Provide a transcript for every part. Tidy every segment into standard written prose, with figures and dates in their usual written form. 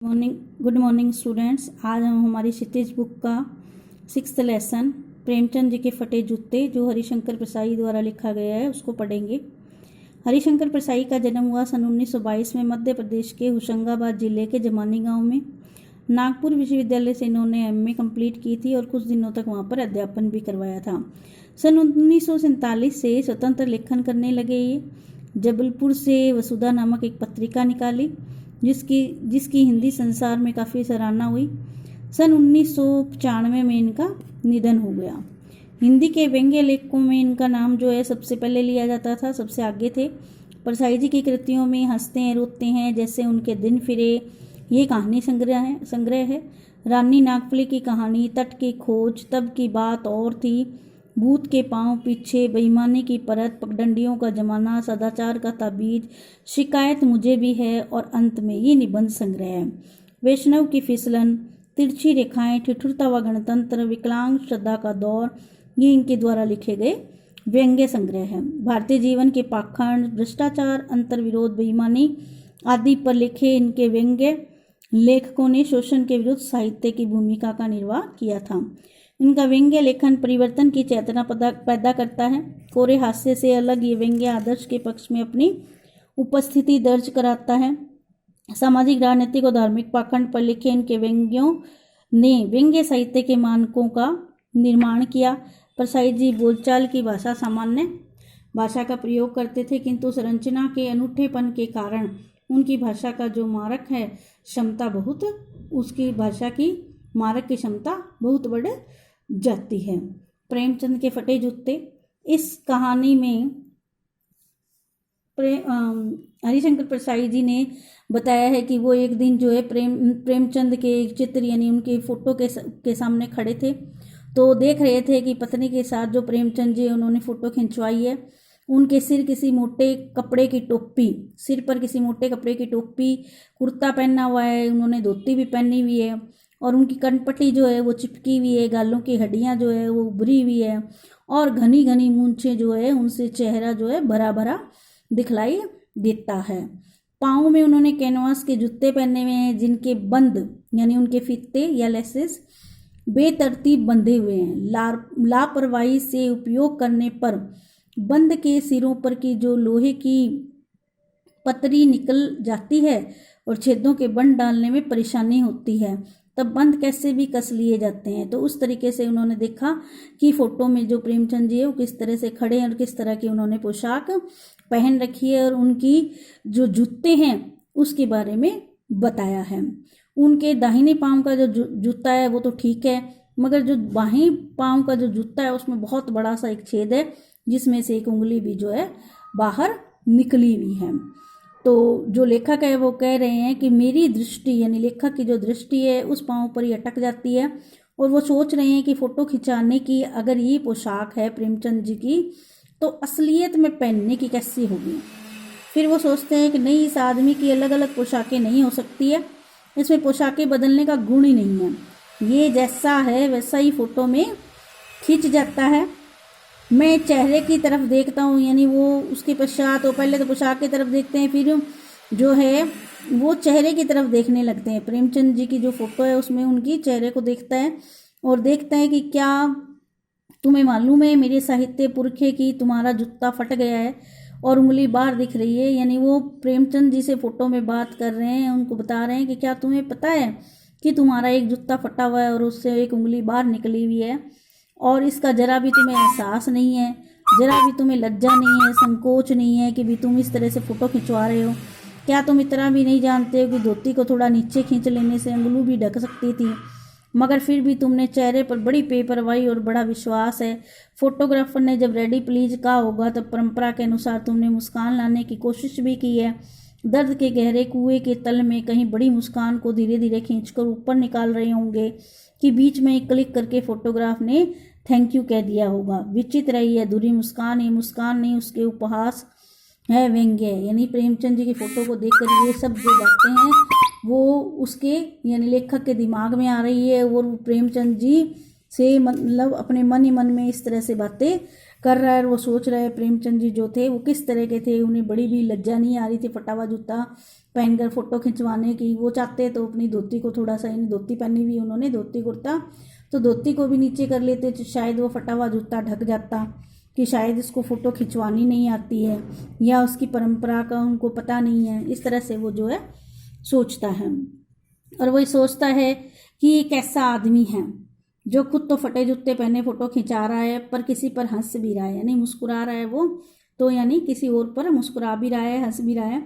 Good morning students. आज हम हमारी क्षितिज बुक का 6th लेसन प्रेमचंद जी के फटे जूते जो हरिशंकर प्रसाई द्वारा लिखा गया है उसको पढ़ेंगे। हरिशंकर प्रसाई का जन्म हुआ सन 1922 में मध्य प्रदेश के होशंगाबाद जिले के जमानी गांव में। नागपुर विश्वविद्यालय से इन्होंने एमए कंप्लीट की थी और कुछ दिनों तक वहां पर अध्यापन भी करवाया था। सन 1947 से स्वतंत्र लेखन करने लगे। ये जबलपुर से वसुधा नामक एक पत्रिका निकाली जिसकी हिंदी संसार में काफ़ी सराहना हुई। सन 1995 में इनका निधन हो गया। हिंदी के व्यंग्य लेखकों में इनका नाम जो है सबसे पहले लिया जाता था, सबसे आगे थे। प्रसाई जी की कृतियों में हंसते हैं रोते हैं जैसे उनके दिन फिरे, ये कहानी संग्रह है। रानी नागफली की कहानी, तट की खोज, तब की बात और थी, भूत के पांव पीछे, बेईमानी की परत, पगडंडियों का जमाना, सदाचार का ताबीज, शिकायत मुझे भी है और अंत में ये निबंध संग्रह है। वैष्णव की फिसलन, तिरछी रेखाएं, ठिठुरता व गणतंत्र, विकलांग श्रद्धा का दौर, ये इनके द्वारा लिखे गए व्यंग्य संग्रह है। भारतीय जीवन के पाखंड, भ्रष्टाचार, अंतर्विरोध, बेईमानी आदि पर लिखे इनके व्यंग्य लेखकों ने शोषण के विरुद्ध साहित्य की भूमिका का निर्वाह किया था। इनका व्यंग्य लेखन परिवर्तन की चेतना पैदा करता है। कोरे हास्य से अलग ये व्यंग्य आदर्श के पक्ष में अपनी उपस्थिति दर्ज कराता है। सामाजिक, राजनीतिक और धार्मिक पाखंड पर लिखे इनके व्यंग्यों ने व्यंग्य साहित्य के मानकों का निर्माण किया। प्रसाई जी बोलचाल की भाषा सामान्य भाषा का प्रयोग करते थे, किंतु संरचना के अनूठेपन के कारण उनकी भाषा का जो मारक है क्षमता बहुत, उसकी भाषा की मारक की क्षमता बहुत बढ़ जाती है। प्रेमचंद के फटे जूते, इस कहानी में हरिशंकर प्रसाई जी ने बताया है कि वो एक दिन जो है प्रेमचंद के एक चित्र यानी उनके फोटो के सामने खड़े थे, तो देख रहे थे कि पत्नी के साथ जो प्रेमचंद जी उन्होंने फ़ोटो खिंचवाई है, उनके सिर किसी मोटे कपड़े की टोपी, सिर पर किसी मोटे कपड़े की टोपी, कुर्ता पहना हुआ है, उन्होंने धोती भी पहनी हुई है और उनकी कनपट्टी जो है वो चिपकी हुई है, गालों की हड्डियां जो है वो उभरी हुई है और घनी घनी मूंछें जो है उनसे चेहरा जो है भरा भरा दिखलाई देता है। पाँव में उन्होंने कैनवास के जूते पहने हुए हैं जिनके बंद यानी उनके फीते या लेसेस बेतरतीब बंधे हुए हैं। लापरवाही से उपयोग करने पर बंद के सिरों पर की जो लोहे की पतरी निकल जाती है और छेदों के बंद डालने में परेशानी होती है, तब बंद कैसे भी कस लिए जाते हैं। तो उस तरीके से उन्होंने देखा कि फोटो में जो प्रेमचंद जी है वो किस तरह से खड़े हैं और किस तरह की उन्होंने पोशाक पहन रखी है और उनकी जो जूते हैं उसके बारे में बताया है। उनके दाहिने पांव का जो जूता है वो तो ठीक है, मगर जो बाएं पांव का जो जूता है उसमें बहुत बड़ा सा एक छेद है जिसमें से एक उंगली भी जो है बाहर निकली हुई है। तो जो लेखक है वो कह रहे हैं कि मेरी दृष्टि यानी लेखक की जो दृष्टि है उस पाँव पर ही अटक जाती है और वो सोच रहे हैं कि फ़ोटो खिंचाने की अगर ये पोशाक है प्रेमचंद जी की तो असलियत में पहनने की कैसी होगी। फिर वो सोचते हैं कि नहीं, इस आदमी की अलग अलग पोशाकें नहीं हो सकती है, इसमें पोशाकें बदलने का गुण ही नहीं है, ये जैसा है वैसा ही फ़ोटो में खिंच जाता है। मैं चेहरे की तरफ देखता हूँ, यानी वो उसके पश्चात वो पहले तो पोशाक की तरफ देखते हैं, फिर जो है वो चेहरे की तरफ देखने लगते हैं। प्रेमचंद जी की जो फोटो है उसमें उनकी चेहरे को देखता है और देखता है कि क्या तुम्हें मालूम है मेरे साहित्य पुरखे की तुम्हारा जूता फट गया है और उंगली बाहर दिख रही है। यानी वो प्रेमचंद जी से फोटो में बात कर रहे हैं, उनको बता रहे हैं कि क्या तुम्हें पता है कि तुम्हारा एक जूता फटा हुआ है और उससे एक उंगली बाहर निकली हुई है और इसका जरा भी तुम्हें एहसास नहीं है, जरा भी तुम्हें लज्जा नहीं है, संकोच नहीं है कि भी तुम इस तरह से फ़ोटो खिंचवा रहे हो। क्या तुम इतना भी नहीं जानते हो कि धोती को थोड़ा नीचे खींच लेने से अंगुली भी ढक सकती थी, मगर फिर भी तुमने चेहरे पर बड़ी बेपरवाही और बड़ा विश्वास है। फोटोग्राफर ने जब रेडी प्लीज कहा होगा तब परंपरा के अनुसार तुमने मुस्कान लाने की कोशिश भी की है। दर्द के गहरे कुएं के तल में कहीं बड़ी मुस्कान को धीरे धीरे खींचकर ऊपर निकाल रहे होंगे कि बीच में क्लिक करके फोटोग्राफ ने थैंक यू कह दिया होगा। विचित्र है ये अधूरी मुस्कान, ये मुस्कान नहीं उसके उपहास है, व्यंग्य है। यानी प्रेमचंद जी की फ़ोटो को देखकर ये सब जो बातें हैं वो उसके यानी लेखक के दिमाग में आ रही है और प्रेमचंद जी से मतलब अपने मन ही मन में इस तरह से बातें कर रहा है। और वो सोच रहा है प्रेमचंद जी जो थे वो किस तरह के थे, उन्हें बड़ी भी लज्जा नहीं आ रही थी फटा हुआ जूता पहनकर फ़ोटो खिंचवाने की। वो चाहते तो अपनी धोती को थोड़ा सा, यानी धोती पहनी हुई उन्होंने, धोती कुर्ता, तो धोती को भी नीचे कर लेते तो शायद वो फटा हुआ जूता ढक जाता, कि शायद इसको फ़ोटो खिंचवानी नहीं आती है या उसकी परंपरा का उनको पता नहीं है। इस तरह से वो जो है सोचता है। और वही सोचता है कि ये कैसा आदमी है जो खुद तो फटे जूते पहने फ़ोटो खिंचा रहा है पर किसी पर हंस भी रहा है, यानी मुस्कुरा रहा है वो तो, यानी किसी और पर मुस्कुरा भी रहा है, हंस भी रहा है।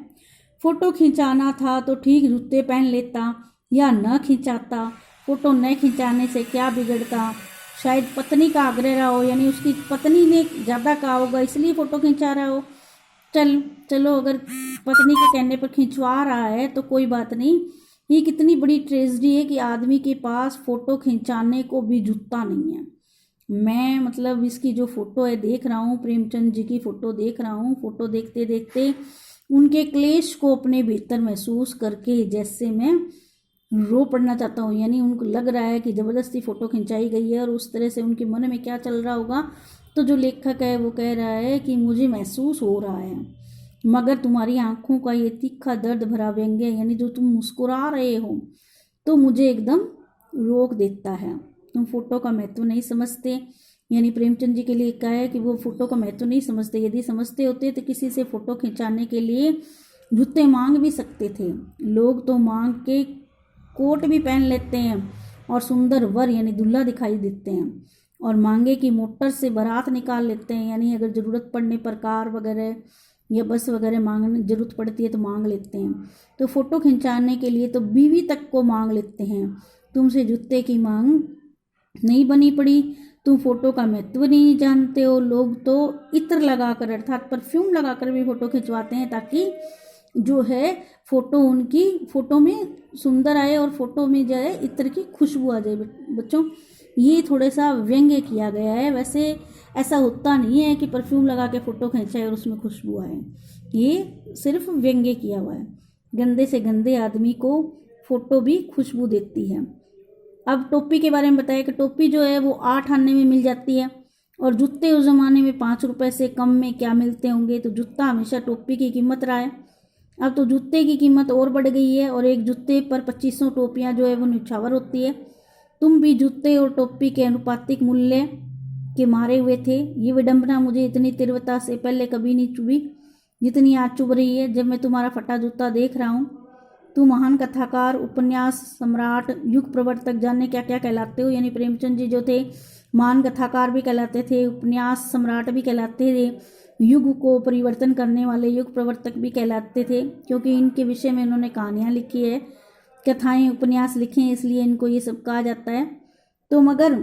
फ़ोटो खिंचाना था तो ठीक जूते पहन लेता या न खिंचाता, फ़ोटो न खिंचाने से क्या बिगड़ता। शायद पत्नी का आग्रह रहा हो, यानी उसकी पत्नी ने ज़्यादा कहा होगा इसलिए फ़ोटो खिंचा रहा हो। चलो अगर पत्नी के कहने पर खिंचवा रहा है तो कोई बात नहीं। ये कितनी बड़ी ट्रेजेडी है कि आदमी के पास फ़ोटो खिंचाने को भी जूता नहीं है। मैं मतलब इसकी जो फ़ोटो है देख रहा हूँ, प्रेमचंद जी की फ़ोटो देख रहा हूँ, फ़ोटो देखते देखते उनके क्लेश को अपने भीतर महसूस करके जैसे मैं रो पड़ना चाहता हूँ। यानी उनको लग रहा है कि ज़बरदस्ती फ़ोटो खिंचाई गई है और उस तरह से उनके मन में क्या चल रहा होगा। तो जो लेखक है वो कह रहा है कि मुझे महसूस हो रहा है, मगर तुम्हारी आंखों का ये तीखा दर्द भरा व्यंग्य, यानी जो तुम मुस्कुरा रहे हो, तो मुझे एकदम रोक देता है। तुम फ़ोटो का महत्व नहीं समझते, यानी प्रेमचंद जी के लिए कहा है कि वो फ़ोटो का महत्व नहीं समझते। यदि समझते होते तो किसी से फ़ोटो खिंचाने के लिए जूते मांग भी सकते थे। लोग तो मांग के कोट भी पहन लेते हैं और सुंदर वर यानी दूल्हा दिखाई देते हैं, और मांगे की मोटर से बारात निकाल लेते हैं, यानी अगर ज़रूरत पड़ने पर कार वगैरह या बस वगैरह मांगने ज़रूरत पड़ती है तो मांग लेते हैं। तो फ़ोटो खिंचाने के लिए तो बीवी तक को मांग लेते हैं। तुमसे जूते की मांग नहीं बनी पड़ी, तुम फ़ोटो का महत्व नहीं जानते हो। लोग तो इत्र लगाकर अर्थात परफ्यूम लगाकर भी फ़ोटो खिंचवाते हैं ताकि जो है फ़ोटो उनकी फ़ोटो में सुंदर आए और फ़ोटो में जो है इत्र की खुशबू आ जाए। बच्चों ये थोड़ा सा व्यंग्य किया गया है, वैसे ऐसा होता नहीं है कि परफ्यूम लगा के फ़ोटो खींचाए और उसमें खुशबू आए, ये सिर्फ व्यंग्य किया हुआ है। गंदे से गंदे आदमी को फ़ोटो भी खुशबू देती है। अब टोपी के बारे में बताया कि टोपी जो है वो 8 आने में मिल जाती है, और जूते उस ज़माने में 5 रुपये से कम में क्या मिलते होंगे, तो जूता हमेशा टोपी की कीमत रहा है। अब तो जूते की कीमत और बढ़ गई है और एक जूते पर 2500 टोपियाँ जो है वो न्यौछावर होती है। तुम भी जूते और टोपी के अनुपातिक मूल्य के मारे हुए थे। ये विडंबना मुझे इतनी तीव्रता से पहले कभी नहीं चुभी जितनी आज चुभ रही है जब मैं तुम्हारा फटा जूता देख रहा हूँ। तुम महान कथाकार, उपन्यास सम्राट, युग प्रवर्तक, जाने क्या क्या कहलाते हो। यानी प्रेमचंद जी जो थे महान कथाकार भी कहलाते थे, उपन्यास सम्राट भी कहलाते थे, युग को परिवर्तन करने वाले युग प्रवर्तक भी कहलाते थे, क्योंकि इनके विषय में इन्होंने कहानियाँ लिखी है, कथाएं, उपन्यास लिखे हैं, इसलिए इनको ये सब कहा जाता है। तो मगर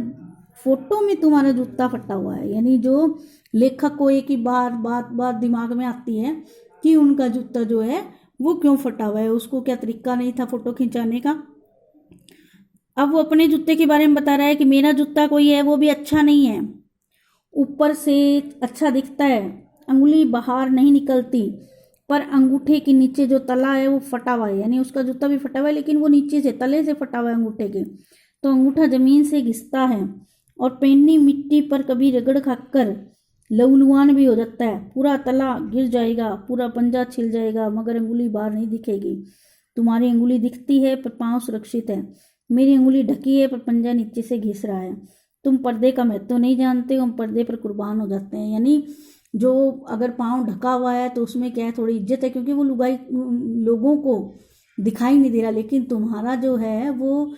फोटो में तुम्हारा जूता फटा हुआ है, यानी जो लेखक को एक ही बात दिमाग में आती है कि उनका जूता जो है वो क्यों फटा हुआ है, उसको क्या तरीका नहीं था फोटो खिंचाने का। अब वो अपने जूते के बारे में बता रहा है कि मेरा जूता कोई है वो भी अच्छा नहीं है, ऊपर से अच्छा दिखता है, अंगुली बाहर नहीं निकलती, पर अंगूठे के नीचे जो तला है वो फटा हुआ है। यानी उसका जूता भी फटा हुआ है लेकिन वो नीचे से तले से फटा हुआ है अंगूठे के, तो अंगूठा जमीन से घिसता है और पेन्नी मिट्टी पर कभी रगड़ खाकर लहूलुहान भी हो जाता है। पूरा तला गिर जाएगा, पूरा पंजा छिल जाएगा, मगर अंगुली बाहर नहीं दिखेगी। तुम्हारी अंगुली दिखती है पर पाँव सुरक्षित है, मेरी अंगुली ढकी है पर पंजा नीचे से घिस रहा है। तुम पर्दे का महत्व नहीं जानते हो, हम पर्दे पर कुर्बान हो जाते हैं। यानी जो अगर पाँव ढका हुआ है तो उसमें क्या है, थोड़ी इज्जत है, क्योंकि वो लुगाई लोगों को दिखाई नहीं दे रहा, लेकिन तुम्हारा जो है वो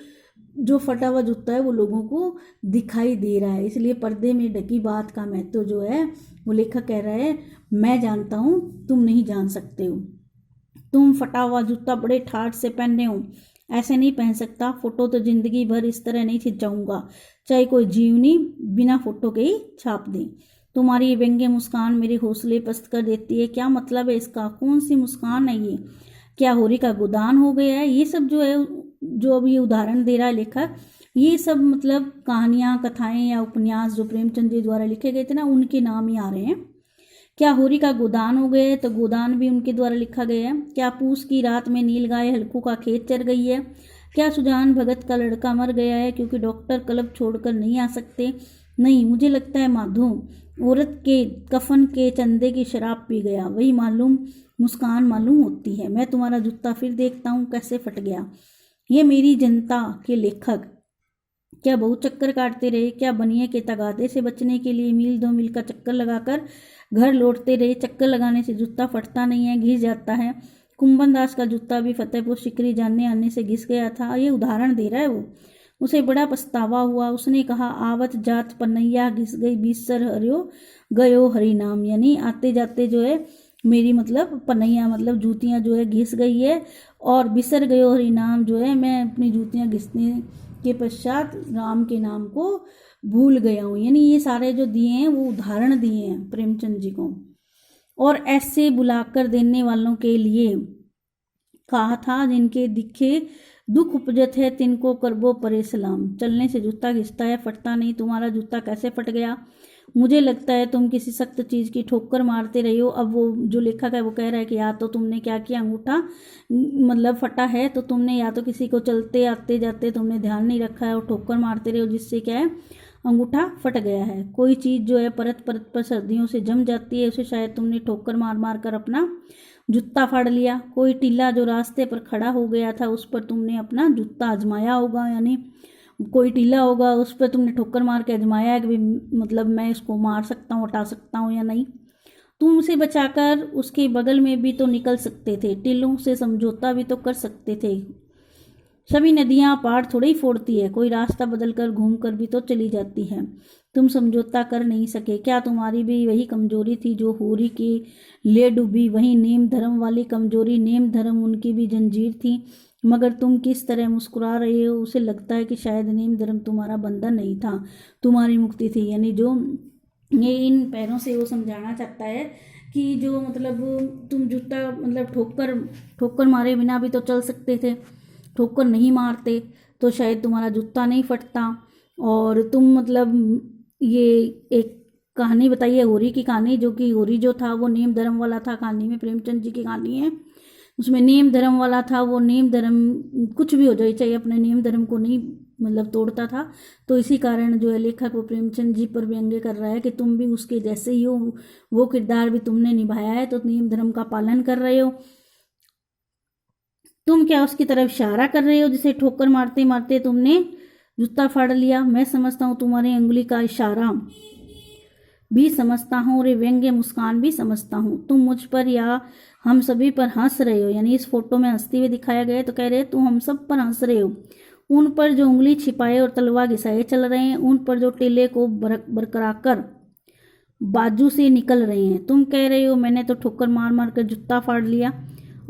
जो फटा हुआ जूता है वो लोगों को दिखाई दे रहा है, इसलिए पर्दे में ढकी बात का महत्व जो है वो लेखक कह रहा है मैं जानता हूँ, तुम नहीं जान सकते हो। तुम फटा हुआ जूता बड़े ठाठ से पहने हो, ऐसे नहीं पहन सकता। फोटो तो जिंदगी भर इस तरह नहीं खिंचाऊंगा, चाहे कोई जीवनी बिना फोटो के ही छाप दे। तुम्हारी ये व्यंग्य मुस्कान मेरे हौसले पस्त कर देती है। क्या मतलब है इसका, कौन सी मुस्कान है ये, क्या होरी का गोदान हो गया है। ये सब जो है, जो अब ये उदाहरण दे रहा है लेखक, ये सब मतलब कहानियाँ, कथाएं या उपन्यास जो प्रेमचंद जी द्वारा लिखे गए थे ना, उनके नाम ही आ रहे हैं। क्या होरी का गोदान हो गया है, तो गोदान भी उनके द्वारा लिखा गया है। क्या पूस की रात में नील गाय हल्कू का खेत चर गई है, क्या सुजान भगत का लड़का मर गया है क्योंकि डॉक्टर क्लब छोड़कर नहीं आ सकते? नहीं, मुझे लगता है माधो औरत के कफन के चंदे की शराब पी गया, वही मुस्कान मालूम होती है। मैं तुम्हारा जूता फिर देखता हूँ कैसे फट गया। ये मेरी जनता के लेखक क्या बहुत चक्कर काटते रहे? क्या बनिए के तगादे से बचने के लिए मील 2 मील का चक्कर लगाकर घर लौटते रहे? चक्कर लगाने से जूता फटता नहीं है, घिस जाता है। कुंभन दास का जूता भी फतेहपुर सिकरी जाने आने से घिस गया था। ये उदाहरण दे रहा है वो। उसे बड़ा पछतावा हुआ। उसने कहा, आवत जात पनैया घिस गई, बीसर हरियो गयो हरि नाम। यानी आते जाते जो है मेरी मतलब पनैया मतलब जूतियाँ जो है घिस गई है, और बिसर गयो हरि नाम जो है मैं अपनी जूतियाँ घिसने के पश्चात राम के नाम को भूल गया हूँ। यानी ये सारे जो दिए हैं वो उदाहरण दिए हैं प्रेमचंद जी को। और ऐसे बुलाकर देने वालों के लिए कहा था, जिनके दिखे दुख उपजत है तिनको करबो परे सलाम। चलने से जूता घिसता है, फटता नहीं। तुम्हारा जूता कैसे फट गया? मुझे लगता है तुम किसी सख्त चीज़ की ठोकर मारते रहे हो। अब वो जो लेखक है वो कह रहा है कि या तो तुमने क्या किया, अंगूठा मतलब फटा है तो तुमने या तो किसी को चलते आते जाते तुमने ध्यान नहीं रखा है और ठोकर मारते रहे हो, जिससे क्या है अंगूठा फट गया है। कोई चीज़ जो है परत परत पर सर्दियों से जम जाती है, उसे शायद तुमने ठोकर मार मार कर अपना जूता फाड़ लिया। कोई टीला जो रास्ते पर खड़ा हो गया था उस पर तुमने अपना जूता आजमाया होगा, यानी कोई टीला होगा उस पर तुमने ठोकर मार के आजमाया है कि मतलब मैं इसको मार सकता हूँ, हटा सकता हूँ या नहीं। तुम उसे बचाकर उसके बगल में भी तो निकल सकते थे, टीलों से समझौता भी तो कर सकते थे। सभी नदियाँ पहाड़ थोड़ी ही फोड़ती है, कोई रास्ता बदलकर घूम कर भी तो चली जाती है। तुम समझौता कर नहीं सके। क्या तुम्हारी भी वही कमजोरी थी जो होरी की ले डूबी? वही नेम धर्म वाली कमजोरी। नेम धर्म उनकी भी जंजीर थी। मगर तुम किस तरह मुस्कुरा रहे हो? उसे लगता है कि शायद नेम धर्म तुम्हारा बंधन नहीं था, तुम्हारी मुक्ति थी। यानी जो ये इन पैरों से वो समझाना चाहता है कि जो मतलब तुम जूता मतलब ठोकर मारे बिना भी तो चल सकते थे, ठोकर नहीं मारते तो शायद तुम्हारा जूता नहीं फटता। और तुम मतलब ये एक कहानी बताई है होरी की कहानी, जो कि होरी जो था वो नेम धर्म वाला था। कहानी में प्रेमचंद जी की कहानी है, उसमें नेम धर्म वाला था। वो नेम धर्म कुछ भी हो जाए चाहे अपने नेम धर्म को नहीं मतलब तोड़ता था। तो इसी कारण जो है लेखक वो प्रेमचंद जी पर व्यंग्य कर रहा है कि तुम भी उसके जैसे ही हो, वो किरदार भी तुमने निभाया है, तो नेम धर्म का पालन कर रहे हो। तुम क्या उसकी तरफ इशारा कर रहे हो जिसे ठोकर मारते मारते तुमने जूता फाड़ लिया? मैं समझता हूँ तुम्हारी अंगुली का इशारा भी समझता हूँ और व्यंग्य मुस्कान भी समझता हूँ। तुम मुझ पर या हम सभी पर हंस रहे हो। यानी इस फोटो में हंसते हुए दिखाया गया है, तो कह रहे हैं तुम हम सब पर हंस रहे हो। उन पर जो उंगली छिपाए और तलवा घिसाए चल रहे हैं, उन पर जो टेले को बरकरार कर बाजू से निकल रहे हैं। तुम कह रहे हो मैंने तो ठोकर मार मार कर जूता फाड़ लिया।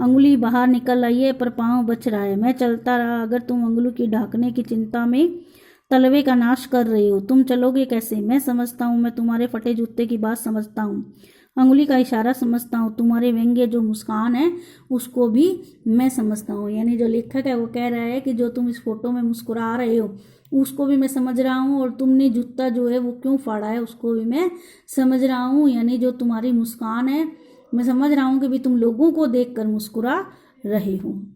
अंगुली बाहर निकल आई है पर पाँव बच रहा है। मैं चलता रहा। अगर तुम अंगुली की ढाकने की चिंता में तलवे का नाश कर रहे हो, तुम चलोगे कैसे? मैं समझता हूँ, मैं तुम्हारे फटे जूते की बात समझता हूँ, अंगुली का इशारा समझता हूँ, तुम्हारे व्यंग्य जो मुस्कान है उसको भी मैं समझता हूँ। यानी जो लेखक है वो कह रहा है कि जो तुम इस फोटो में मुस्कुरा रहे हो उसको भी मैं समझ रहा हूँ, और तुमने जूता जो है वो क्यों फाड़ा है उसको भी मैं समझ रहा हूँ। यानी जो तुम्हारी मुस्कान है मैं समझ रहा हूँ कि भी तुम लोगों को देखकर मुस्कुरा रहे हो।